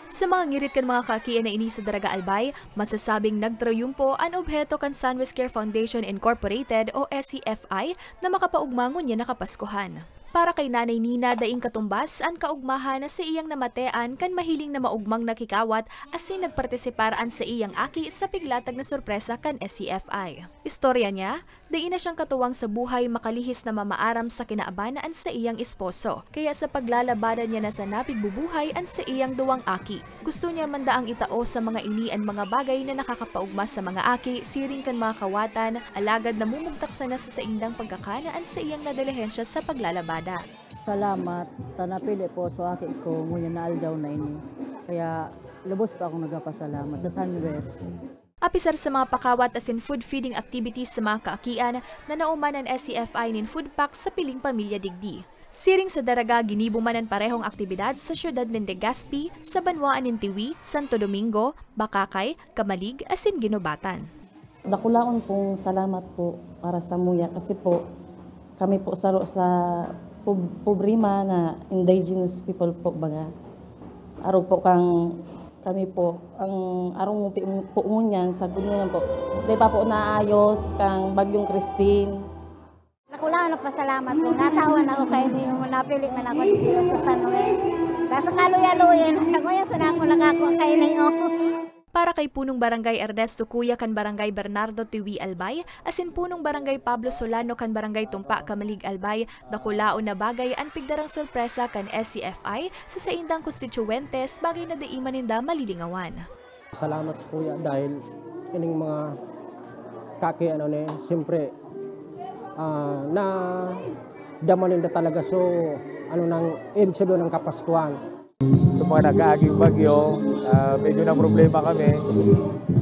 Sa mga ngirit kan mga kaakian na ini sa Daraga Albay, masasabing nagtrayumpo ang obheto kan Sunwest Care Foundation Incorporated o SCFI na makapaugmangon niya nakapaskuhan. Para kay Nanay Nina daing katumbas ang kaugmahan na sa iyang namatean kan mahiling na maugmang nakikawat asin nagpartisiparaan sa iyang aki sa piglatag na sorpresa kan SCFI. Istorya niya, daing na siyang katuwang sa buhay makalihis na mamaaram sa kinaabanaan sa iyang esposo. Kaya sa paglalabanan niya na sa napigbubuhay an sa iyang duwang aki. Gusto niya mandaang itao sa mga ini ang mga bagay na nakakapaugma sa mga aki, siring kan mga kawatan, alagad na mumugtaksa na sa indang pagkakanaan sa iyang nadalihensya sa paglalabada. Salamat, tanapili po sa aki ko, ngunyan na aldaw na ini. Kaya lubos pa akong nagpasalamat sa Sunwest. Apisar sa mga pakawat asin food feeding activities sa mga kaakian na nauman ang SCFI nin food pack sa piling pamilya digdi. Siring sa Daraga, ginibo man ang parehong aktibidad sa syudad ng Legazpi, sa Banwaan ng Tiwi, Santo Domingo, Bakakay, Kamalig, asin Ginobatan. Dakulaon pong salamat po para sa muya kasi po kami po sa pobrima na indigenous people po baga. Araw po kami po ang arong po ngunyan sa gunyan po. Di pa po naayos kang Bagyong Christine. Nakulaan ako pasalamat po. Natawan ako kay hindi mo napili man ako dito sa Sunwest. Kasi kaluya-luyan. Kaguyan sa ako nakakuha kayo na yun. Para kay punong barangay Ernesto Cuya kan barangay Bernardo Tiwi Albay, asin punong barangay Pablo Solano kan barangay Tumpa Kamalig Albay, dakulaon na bagay ang pigdarang sorpresa kan SCFI sa saindang konstituyentes bagay na daiman ninda malilingawan. Salamat sa kuya dahil ining mga kaki siyempre na daman ninda talaga so nang ibig sabihin ng Kapaskuhan. So mga nag-aaging bagyo, medyo na problema kami.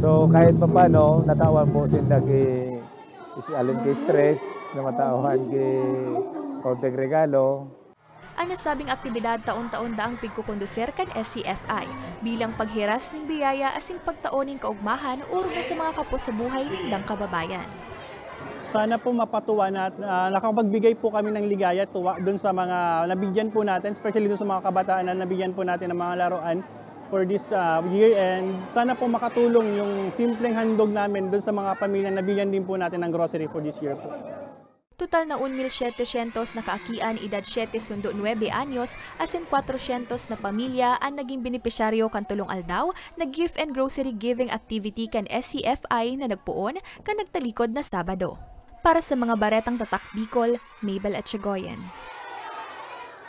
So kahit pa paano, natawan po sinda alin kay stress, na matawan kay konting regalo. Ang nasabing aktibidad taon-taon daang pigkukonduser kan SCFI bilang paghiras ng biyaya asing pagtaoning kaugmahan urong na sa mga kapos sa buhay nindang kababayan. Sana po mapatuwa na nakapagbigay po kami ng ligaya tuwa doon sa mga nabigyan po natin, especially doon sa mga kabataan na nabigyan po natin ng mga laruan for this year. And sana po makatulong yung simpleng handog namin doon sa mga pamilya na nabigyan din po natin ng grocery for this year po. Total na 1,700 na kaakian edad 7 sundo 9 anyos asin 400 na pamilya ang naging benepisyaryo kan Tulong Aldaw na gift and grocery giving activity kan SCFI na nagpuon kan nagtalikod na Sabado. Para sa mga baretang tatak Bicol, Mabel Etchegoyen.